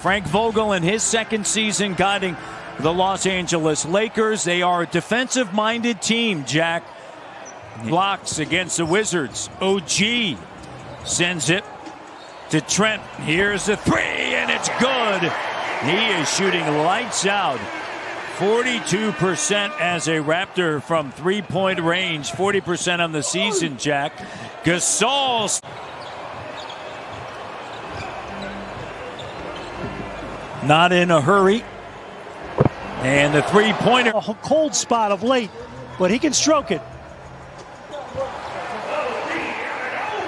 Frank Vogel in his second season guiding the Los Angeles Lakers. They are a defensive-minded team, Jack. Blocks against the Wizards. OG sends it to Trent. Here's the three, and it's good. He is shooting lights out. 42% as a Raptor from three-point range. 40% on the season, Jack. Gasol. Not in a hurry. And the three-pointer. A cold spot of late, but he can stroke it.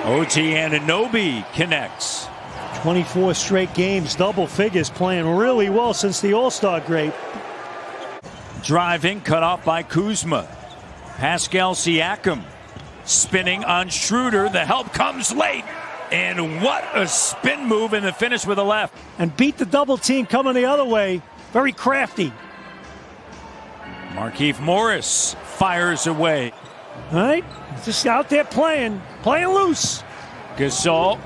OG Anunoby connects. 24 straight games, double figures, playing really well since the All-Star break. Driving, cut off by Kuzma. Pascal Siakam spinning on Schroeder. The help comes late. And what a spin move in the finish with the left. And beat the double team coming the other way. Very crafty. Markieff Morris fires away. All right, just out there playing loose. Gasol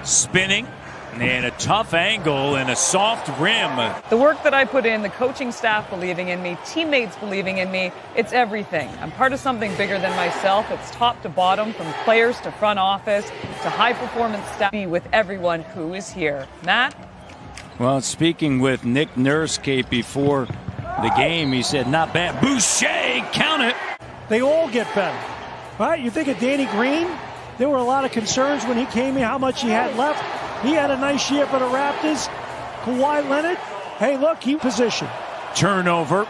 spinning, and a tough angle and a soft rim. The work that I put in, the coaching staff believing in me, teammates believing in me, it's everything. I'm part of something bigger than myself. It's top to bottom, from players to front office to high-performance staff. Be with everyone who is here. Matt? Well, speaking with Nick Nurse, Kate, before the game, he said, not bad. Boucher, count it. They all get better, right? You think of Danny Green? There were a lot of concerns when he came in, how much he had left. He had a nice year for the Raptors. Kawhi Leonard, hey, look, he positioned. Turnover.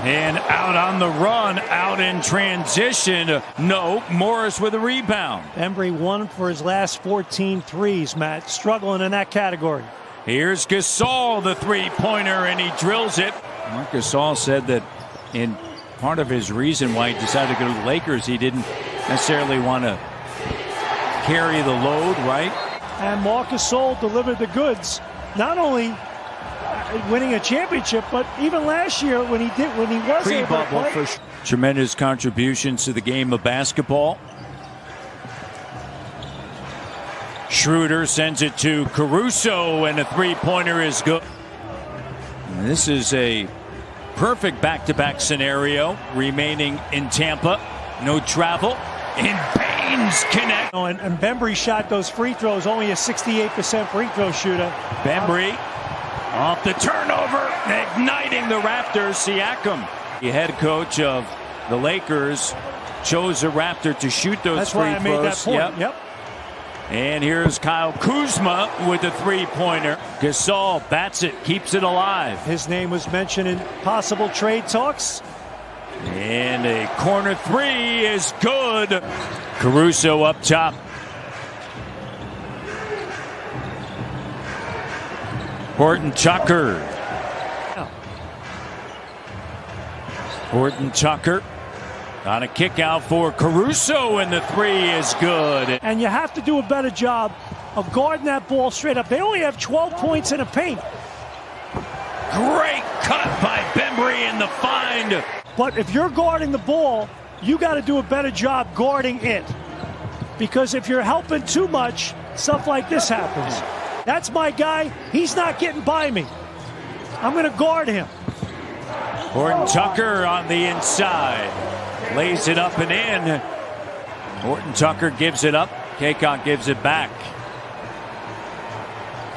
And out on the run, out in transition. No, Morris with a rebound. Embry 1 for his last 14 threes, Matt. Struggling in that category. Here's Gasol, the three-pointer, and he drills it. Marc Gasol said that in part of his reason why he decided to go to the Lakers, he didn't necessarily want to carry the load, right? And Marc Gasol delivered the goods. Not only winning a championship, but even last year when he was able to play. Tremendous contributions to the game of basketball. Schroeder sends it to Caruso, and a three-pointer is good. And this is a perfect back-to-back scenario remaining in Tampa. No travel. And Baines connect. And Bembry shot those free throws, only a 68% free throw shooter. Bembry off the turnover, igniting the Raptors. Siakam, the head coach of the Lakers, chose a Raptor to shoot those free throws. That's why I made that point. Yep. And here's Kyle Kuzma with the three-pointer. Gasol bats it, keeps it alive. His name was mentioned in possible trade talks. And a corner three is good. Caruso up top. Horton Tucker. Horton Tucker on a kick out for Caruso, and the three is good. And you have to do a better job of guarding that ball straight up. They only have 12 points in the paint. Great cut by Bembry in the find. But if you're guarding the ball, you got to do a better job guarding it. Because if you're helping too much, stuff like this happens. That's my guy. He's not getting by me. I'm going to guard him. Horton Tucker on the inside. Lays it up and in. Horton Tucker gives it up. Kaycock gives it back.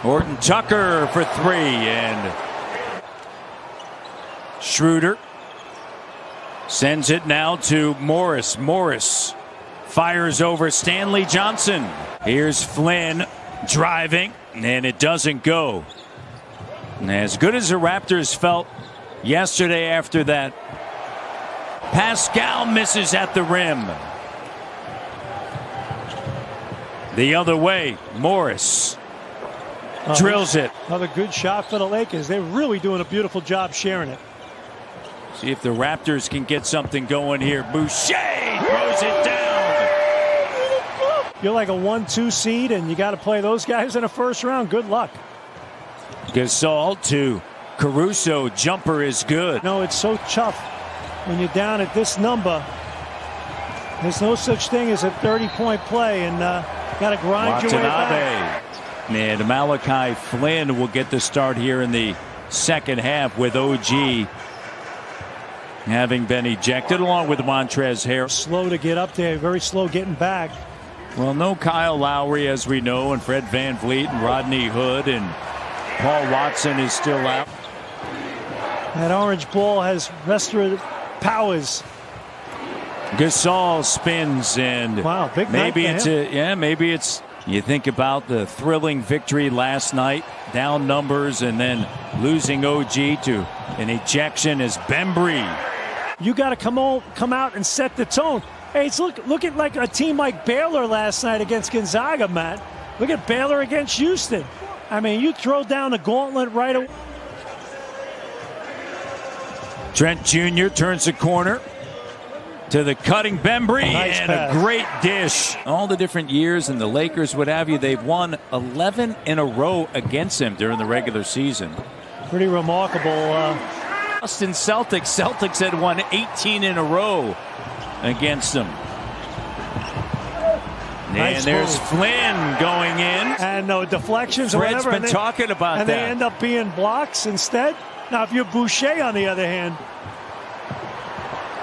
Horton Tucker for three. And Schroeder sends it now to Morris. Morris fires over Stanley Johnson. Here's Flynn driving, and it doesn't go. And as good as the Raptors felt yesterday after that, Pascal misses at the rim. The other way, Morris drills it. Another good shot for the Lakers. They're really doing a beautiful job sharing it. See if the Raptors can get something going here. Boucher throws it down. You're like a 1-2 seed, and you got to play those guys in the first round. Good luck. Gasol to Caruso. Jumper is good. No, it's so tough when you're down at this number. There's no such thing as a 30-point play, and got to grind your way back. And Malachi Flynn will get the start here in the second half with OG having been ejected along with Montrezl Harrell. Slow to get up there, very slow getting back. Well, no Kyle Lowry, as we know, and Fred VanVleet and Rodney Hood, and Paul Watson is still out. That orange ball has restorative powers. Gasol spins, and wow, big maybe night for him. maybe it's you think about the thrilling victory last night, down numbers, and then losing OG to an ejection as Bembry. You got to come out and set the tone. Hey, it's look at like a team like Baylor last night against Gonzaga, Matt. Look at Baylor against Houston. I mean, you throw down the gauntlet right away. Trent Jr. turns the corner to the cutting Bembry, nice and pass. a great dish. All the different years, and the Lakers, what have you, they've won 11 in a row against him during the regular season. Pretty remarkable. Boston Celtics had won 18 in a row against them. Nice and there's move. Flynn going in. And no deflections or Fred's whatever. been talking about and that. And they end up being blocks instead. Now, if you're Boucher, on the other hand.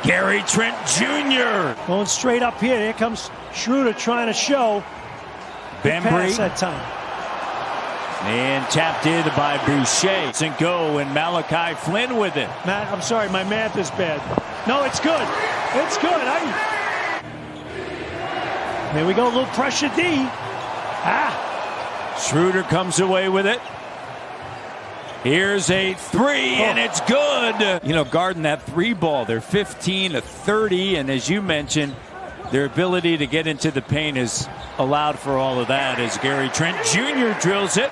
Gary Trent Jr. Going straight up here. Here comes Schroeder trying to show. Bembry. That time. And tapped in by Boucher. And go, and Malachi Flynn with it. Matt, I'm sorry, my math is bad. No, it's good. It's good. There we go, a little pressure D. Schroeder comes away with it. Here's a three, and it's good. You know, guarding that three ball, they're 15 of 30, and as you mentioned, their ability to get into the paint has allowed for all of that as Gary Trent Jr. drills it.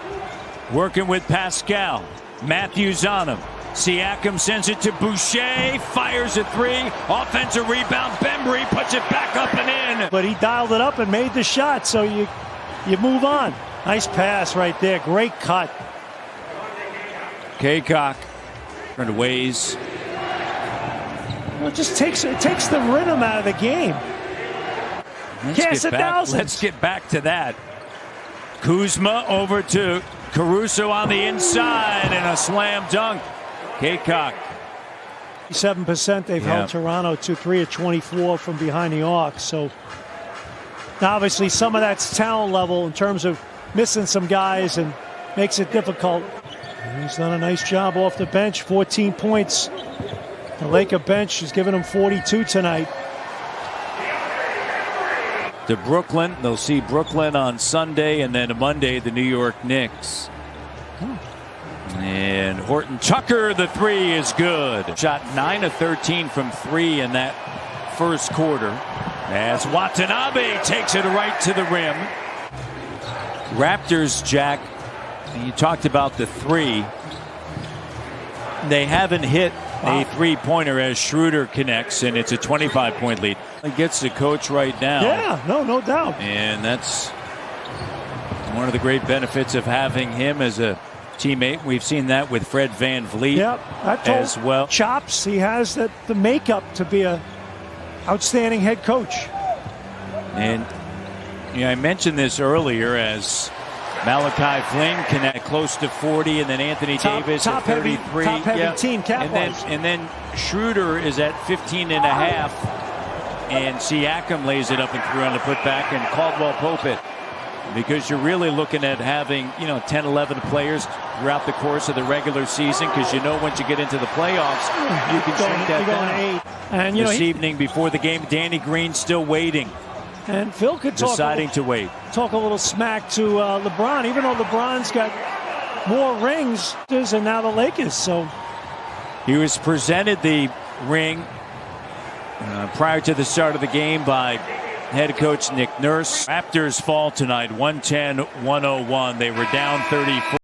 Working with Pascal. Matthews on him. Siakam sends it to Boucher, fires a three, offensive rebound, Bembry puts it back up and in. But he dialed it up and made the shot, so you move on. Nice pass right there, great cut. Kaycock turned ways. Well, it just takes the rhythm out of the game. Let's get back to that. Kuzma over to Caruso on the inside, and a slam dunk. Kaycock. 7% they've held Toronto to 3 of 24 from behind the arc. So obviously some of that's talent level in terms of missing some guys and makes it difficult. And he's done a nice job off the bench. 14 points. The Laker bench is giving him 42 tonight. To Brooklyn. They'll see Brooklyn on Sunday, and then Monday the New York Knicks. And Horton Tucker, the three is good. Shot 9 of 13 from three in that first quarter. As Watanabe takes it right to the rim. Raptors, Jack, you talked about the three. They haven't hit a three-pointer as Schroeder connects, and it's a 25-point lead. He gets the coach right now. Yeah, no doubt. And that's one of the great benefits of having him as a teammate. We've seen that with Fred VanVleet as well. Chops, he has the makeup to be a outstanding head coach. And I mentioned this earlier as Malachi Flynn connect close to 40, and then Anthony Davis at 33. Top heavy team cap-wise. And then Schroeder is at 15 and a half, and Siakam lays it up and through on the putback, and Caldwell Pope it. Because you're really looking at having 10, 11 players throughout the course of the regular season, because once you get into the playoffs, you can shrink that down. And this evening before the game, Danny Green still waiting. And Phil could talk a little smack to LeBron, even though LeBron's got more rings than now the Lakers. So he was presented the ring prior to the start of the game by head coach Nick Nurse. Raptors fall tonight, 110-101. They were down 34.